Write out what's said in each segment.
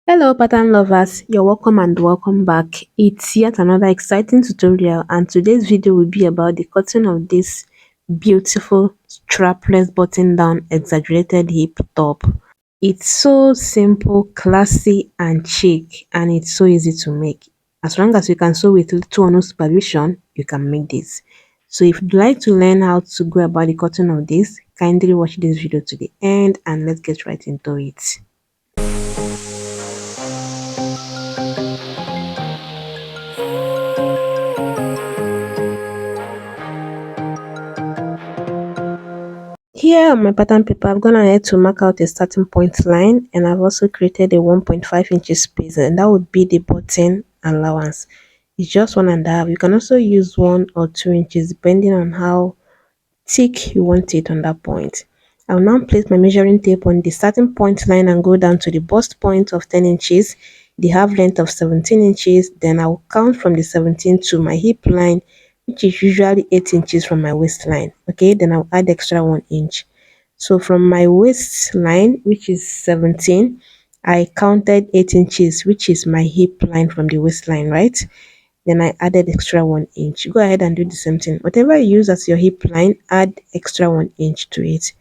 Hello pattern lovers, you're welcome and welcome back. It's yet another exciting tutorial and today's video will be about the cutting of this beautiful strapless button down exaggerated hip top. It's so simple, classy and chic, and it's so easy to make. As long as you can sew with little or no supervision, you can make this. So if you'd like to learn how to go about the cutting of this, kindly watch this video to the end and let's get right into it. Here on my pattern paper, I've gone ahead to mark out a starting point line, and I've also created a 1.5 inches space, and that would be the button allowance. It's just 1.5. You can also use 1 or 2 inches depending on how thick you want it on that point. I'll now place my measuring tape on the starting point line and go down to the bust point of 10 inches, the half length of 17 inches. Then I'll count from the 17 to my hip line, which is usually 8 inches from my waistline. Okay, then I'll add extra 1 inch. So from my waistline, which is 17, I counted 8 inches, which is my hip line from the waistline, right? Then I added extra 1 inch. Go ahead and do the same thing. Whatever you use as your hip line, add extra 1 inch to it.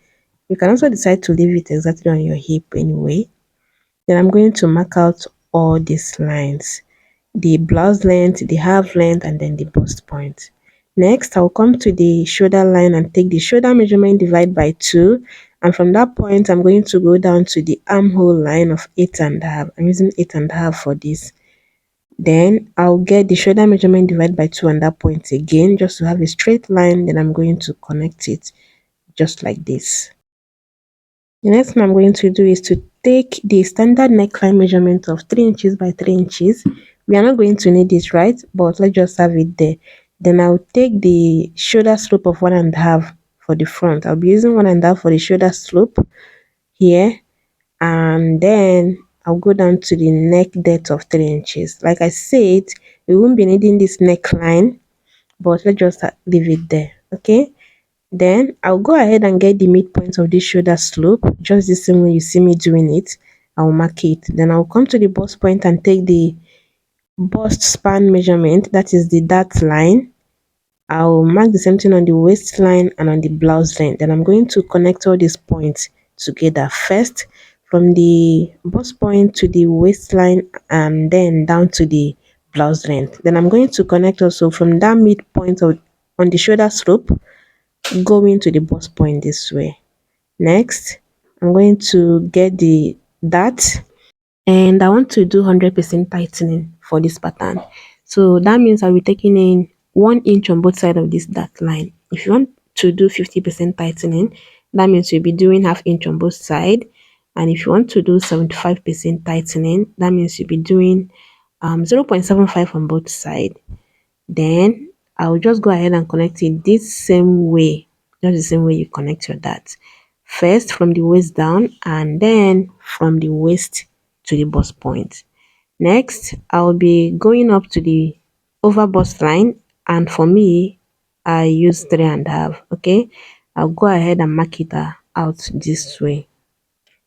You can also decide to leave it exactly on your hip anyway. Then I'm going to mark out all these lines, the blouse length, the half length, and then the bust point. Next, I'll come to the shoulder line and take the shoulder measurement, divide by 2. And from that point, I'm going to go down to the armhole line of 8.5. I'm using 8.5 for this. Then I'll get the shoulder measurement, divide by 2 on that point again, just to have a straight line. Then I'm going to connect it just like this. The next thing I'm going to do is to take the standard neckline measurement of 3 inches by 3 inches. We are not going to need it, right? But let's just have it there. Then I'll take the shoulder slope of 1.5 for the front. I'll be using 1.5 for the shoulder slope here. And then I'll go down to the neck depth of 3 inches. Like I said, we won't be needing this neckline, but let's just leave it there. Okay, then I'll go ahead and get the midpoint of this shoulder slope, just the same way you see me doing it. I'll mark it. Then I'll come to the bust point and take the bust span measurement, that is the dart line. I'll mark the same thing on the waistline and on the blouse line. Then I'm going to connect all these points together first, from the bust point to the waistline and then down to the blouse length. Then I'm going to connect also from that midpoint of on the shoulder slope going to the bust point this way. Next, I'm going to get the dart, and I want to do 100% tightening for this pattern. So that means I'll be taking in 1 inch on both sides of this dart line. If you want to do 50% tightening, that means you'll be doing half inch on both sides. And if you want to do 75% tightening, that means you'll be doing 0.75 on both sides. Then I'll just go ahead and connect it this same way, just the same way you connect your dart. First from the waist down and then from the waist to the bust point. Next, I'll be going up to the over bust line, and for me, I use 3.5. Okay, I'll go ahead and mark it out this way.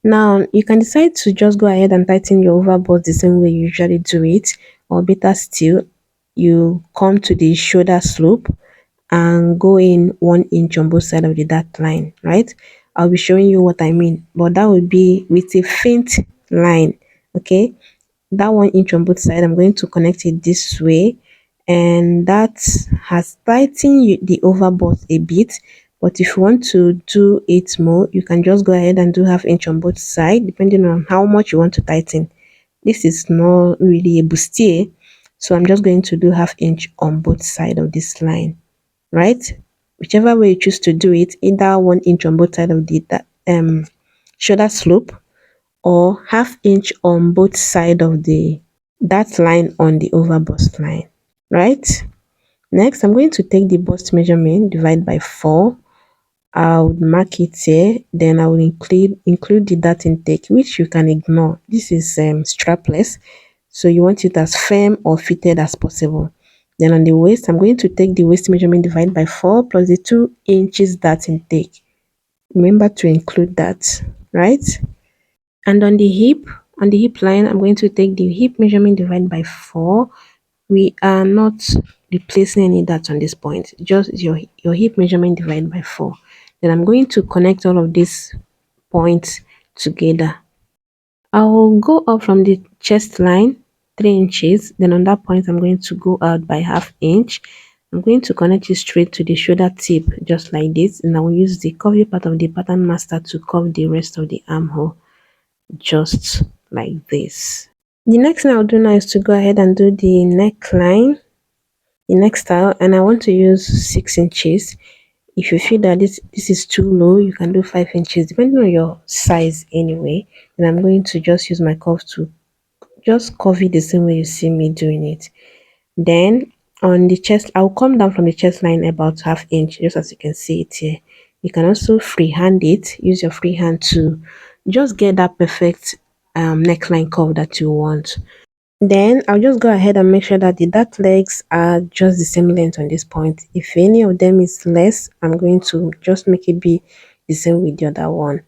Now, you can decide to just go ahead and tighten your over bust the same way you usually do it, or better still, you come to the shoulder slope and go in 1 inch on both sides of the dart line, right? I'll be showing you what I mean, but that would be with a faint line. Okay, that 1 inch on both sides, I'm going to connect it this way, and that has tightened the over bust a bit. But if you want to do it more, you can just go ahead and do half inch on both sides depending on how much you want to tighten. This is not really a bustier, so I'm just going to do half inch on both sides of this line, right? Whichever way you choose to do it, either 1 inch on both sides of the shoulder slope, or half inch on both sides of the that line on the over bust line, right? Next, I'm going to take the bust measurement, divide by 4. I would mark it here. Then I will include the dart intake, which you can ignore. This is strapless, so you want it as firm or fitted as possible. Then on the waist, I'm going to take the waist measurement, divide by 4 plus the 2 inches dart intake. Remember to include that, right? And on the hip, On the hip line, I'm going to take the hip measurement divided by 4. We are not replacing any dots on this point, just your hip measurement divided by 4. Then I'm going to connect all of these points together. I will go up from the chest line 3 inches. Then on that point, I'm going to go out by ½ inch. I'm going to connect it straight to the shoulder tip, just like this. And I will use the curvy part of the pattern master to curve the rest of the armhole, just like this. The next thing I'll do now is to go ahead and do the neckline, the neck style, and I want to use 6 inches. If you feel that this is too low, you can do 5 inches, depending on your size anyway. And I'm going to just use my curve to just curve it the same way you see me doing it. Then on the chest, I'll come down from the chest line about ½ inch, just as you can see it here. You can also freehand it, use your free hand to just get that perfect neckline curve that you want. Then I'll just go ahead and make sure that the dart legs are just the same length on this point. If any of them is less, I'm going to just make it be the same with the other one.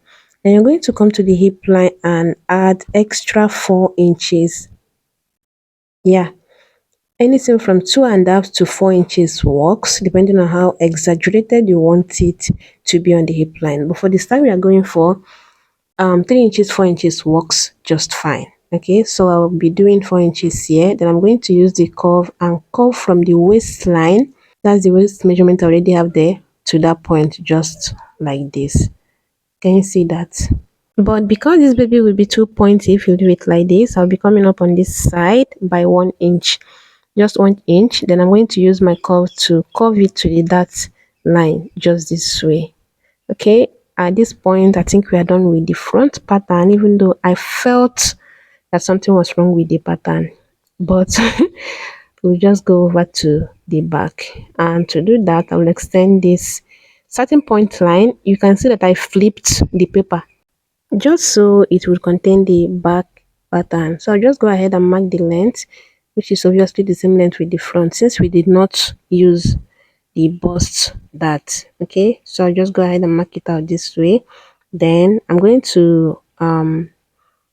Then you're going to come to the hip line and add extra 4 inches. Yeah, anything from 2.5 to 4 inches works, depending on how exaggerated you want it to be on the hip line. But for the style we are going for, 3 inches 4 inches works just fine. Okay, so I'll be doing 4 inches here. Then I'm going to use the curve and curve from the waistline, that's the waist measurement I already have there, to that point, just like this. Can you see that? But because this baby will be too pointy if you do it like this, I'll be coming up on this side by 1 inch, just 1 inch. Then I'm going to use my curve to curve it to the dart line, just this way. Okay, at this point, I think we are done with the front pattern, even though I felt that something was wrong with the pattern. But we'll just go over to the back. And to do that, I will extend this starting point line. You can see that I flipped the paper, just so it will contain the back pattern. So I'll just go ahead and mark the length, which is obviously the same length with the front, since we did not use the bust that. Okay, so I'll just go ahead and mark it out this way. Then I'm going to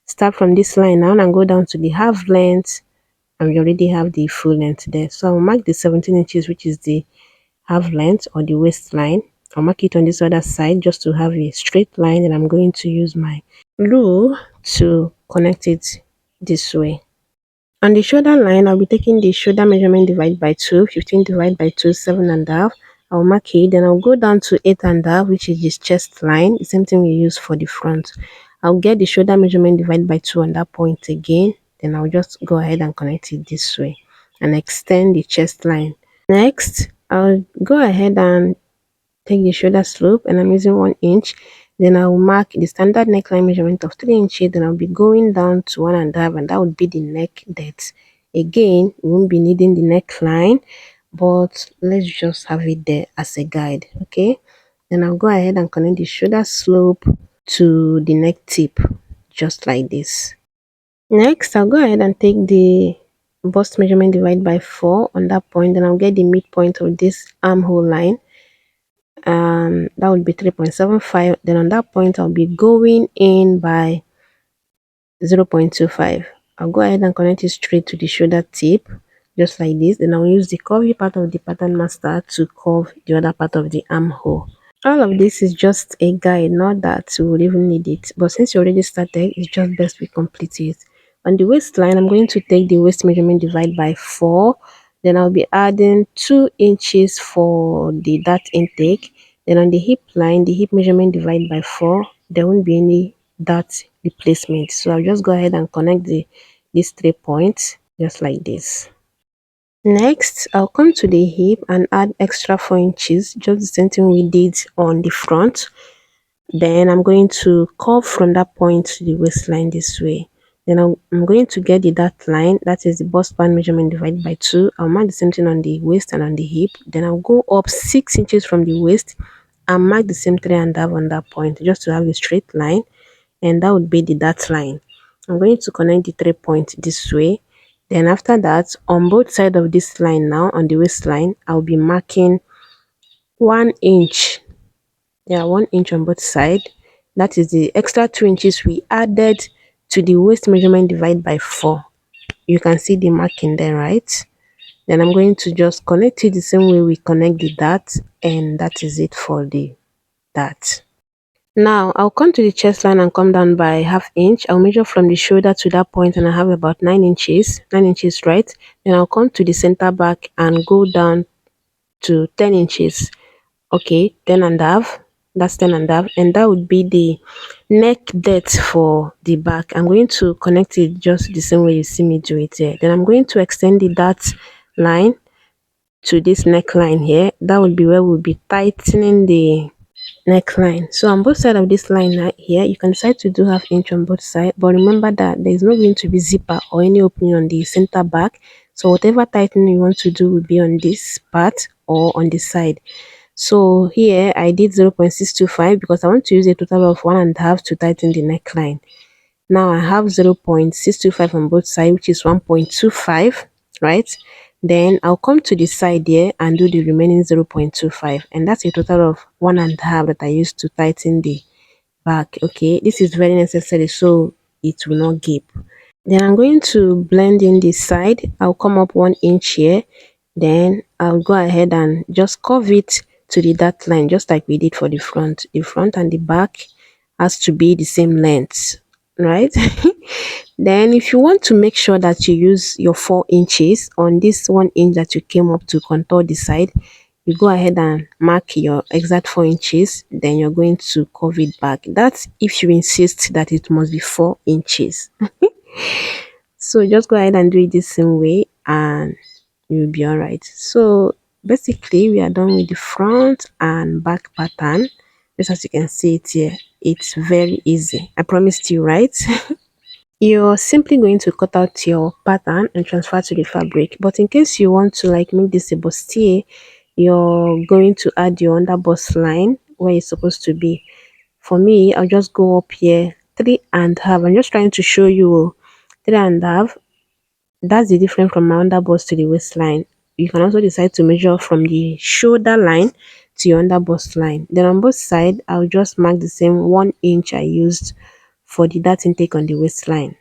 start from this line now and go down to the half length, and we already have the full length there. So I'll mark the 17 inches, which is the half length or the waistline. I'll mark it on this other side just to have a straight line, and I'm going to use my rule to connect it this way. On the shoulder line, I'll be taking the shoulder measurement divided by 2, 15 divided by 2, 7.5. I'll mark it, then I'll go down to 8.5, which is this chest line, the same thing we use for the front. I'll get the shoulder measurement divided by 2 on that point again, then I'll just go ahead and connect it this way and extend the chest line. Next, I'll go ahead and take the shoulder slope, and I'm using 1 inch. Then I will mark the standard neckline measurement of 3 inches. Then I'll be going down to 1.5, and that would be the neck depth. Again, we won't be needing the neckline, but let's just have it there as a guide. Okay, then I'll go ahead and connect the shoulder slope to the neck tip, just like this. Next, I'll go ahead and take the bust measurement divided by 4 on that point. Then I'll get the midpoint of this armhole line, that would be 3.75. Then on that point, I'll be going in by 0.25. I'll go ahead and connect it straight to the shoulder tip, just like this. Then I'll use the curvy part of the pattern master to curve the other part of the armhole. All of this is just a guide, not that you would even need it, but since you already started, it's just best we complete it. On the waistline, I'm going to take the waist measurement divided by 4. Then I'll be adding 2 inches for the dart intake. Then on the hip line, the hip measurement divided by 4, there won't be any dart replacement. So I'll just go ahead and connect these 3 points, just like this. Next, I'll come to the hip and add extra 4 inches, just the same thing we did on the front. Then I'm going to curve from that point to the waistline this way. Then I'm going to get the dart line, that is the bust band measurement divided by 2. I'll mark the same thing on the waist and on the hip. Then I'll go up 6 inches from the waist and mark the same 3.5 on that point, just to have a straight line, and that would be the dart line. I'm going to connect the 3 points this way. Then after that, on both sides of this line now, on the waistline, I'll be marking 1 inch. Yeah, 1 inch on both sides. That is the extra 2 inches we added to the waist measurement divide by 4. You can see the marking there, right? Then I'm going to just connect it the same way we connect the dart, and that is it for the dart. Now I'll come to the chest line and come down by ½ inch. I'll measure from the shoulder to that point and I have about 9 inches, right? Then I'll come to the center back and go down to 10 inches. Okay, 10 and a half. That's 10 and a half, and that would be the neck depth for the back. I'm going to connect it just the same way you see me do it here. Then I'm going to extend the dart line to this neckline here. That would be where we'll be tightening the neckline. So on both sides of this line right here, you can decide to do ½ inch on both sides, but remember that there is not going to be zipper or any opening on the center back. So whatever tightening you want to do will be on this part or on the side. So here I did 0.625 because I want to use a total of 1.5 to tighten the neckline. Now I have 0.625 on both sides, which is 1.25, right? Then I'll come to the side here and do the remaining 0.25, and that's a total of 1.5 that I used to tighten the back. Okay, this is very necessary so it will not gape. Then I'm going to blend in this side. I'll come up 1 inch here. Then I'll go ahead and just curve it to the dart line, just like we did for the front. The front and the back has to be the same length, right? Then if you want to make sure that you use your 4 inches on this 1 inch that you came up to contour the side, you go ahead and mark your exact 4 inches. Then you're going to curve it back. That's if you insist that it must be 4 inches. So just go ahead and do it the same way and you'll be all right. So basically we are done with the front and back pattern. Just as you can see it here, it's very easy. I promised you, right? You're simply going to cut out your pattern and transfer to the fabric, but in case you want to like make this a bustier, you're going to add your under bust line where it's supposed to be. For me, I'll just go up here 3.5. I'm just trying to show you 3.5. That's the difference from my under bust to the waistline. You can also decide to measure from the shoulder line to your under bust line. Then on both sides, I'll just mark the same 1 inch I used for the dart intake on the waistline.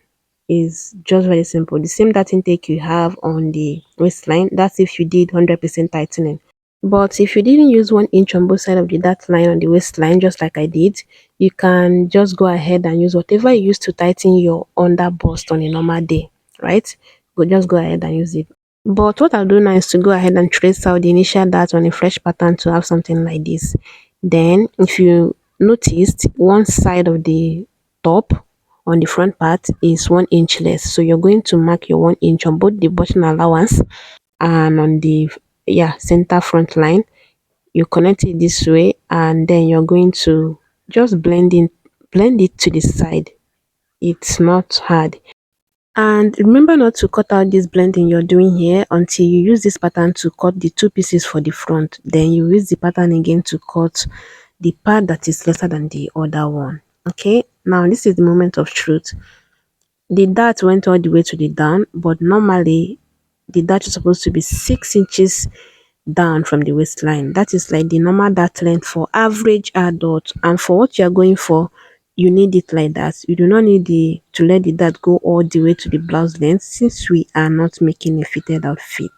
Is just very simple. The same dart intake you have on the waistline, that's if you did 100% tightening. But if you didn't use 1 inch on both sides of the dart line on the waistline, just like I did, you can just go ahead and use whatever you use to tighten your under bust on a normal day, right? Just go ahead and use it. But what I'll do now is to go ahead and trace out the initial dart on a fresh pattern to have something like this. Then if you noticed, one side of the top on the front part is 1 inch less, so you're going to mark your 1 inch on both the button allowance and on the center front line. You connect it this way and then you're going to just blend it to the side. It's not hard. And remember not to cut out this blending you're doing here until you use this pattern to cut the 2 pieces for the front. Then you use the pattern again to cut the part that is lesser than the other one. Okay, now this is the moment of truth. The dart went all the way to the down, but normally the dart is supposed to be 6 inches down from the waistline. That is like the normal dart length for average adult, and for what you are going for, you need it like that. You do not need to let the dart go all the way to the blouse length, since we are not making a fitted outfit.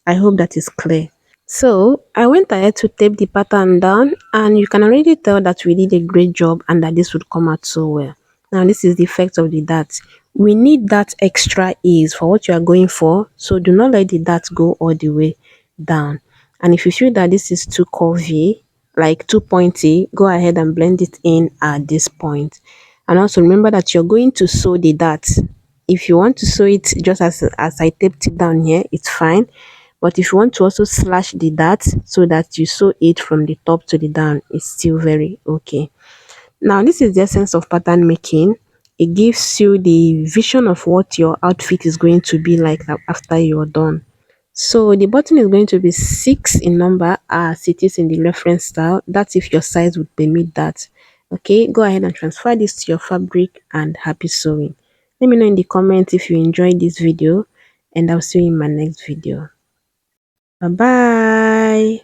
I hope that is clear. So I went ahead to tape the pattern down, and you can already tell that we did a great job and that this would come out so well. Now this is the effect of the dart. We need that extra ease for what you are going for, so do not let the dart go all the way down. And if you feel that this is too curvy, like too pointy, go ahead and blend it in at this point. And also remember that you're going to sew the dart. If you want to sew it just as I taped it down here, it's fine. But if you want to also slash the dart so that you sew it from the top to the down, it's still very okay. Now this is the essence of pattern making. It gives you the vision of what your outfit is going to be like after you're done. So the button is going to be 6 in number as it is in the reference style. That's if your size would permit that. Okay, go ahead and transfer this to your fabric and happy sewing. Let me know in the comments if you enjoyed this video, and I'll see you in my next video. Bye bye.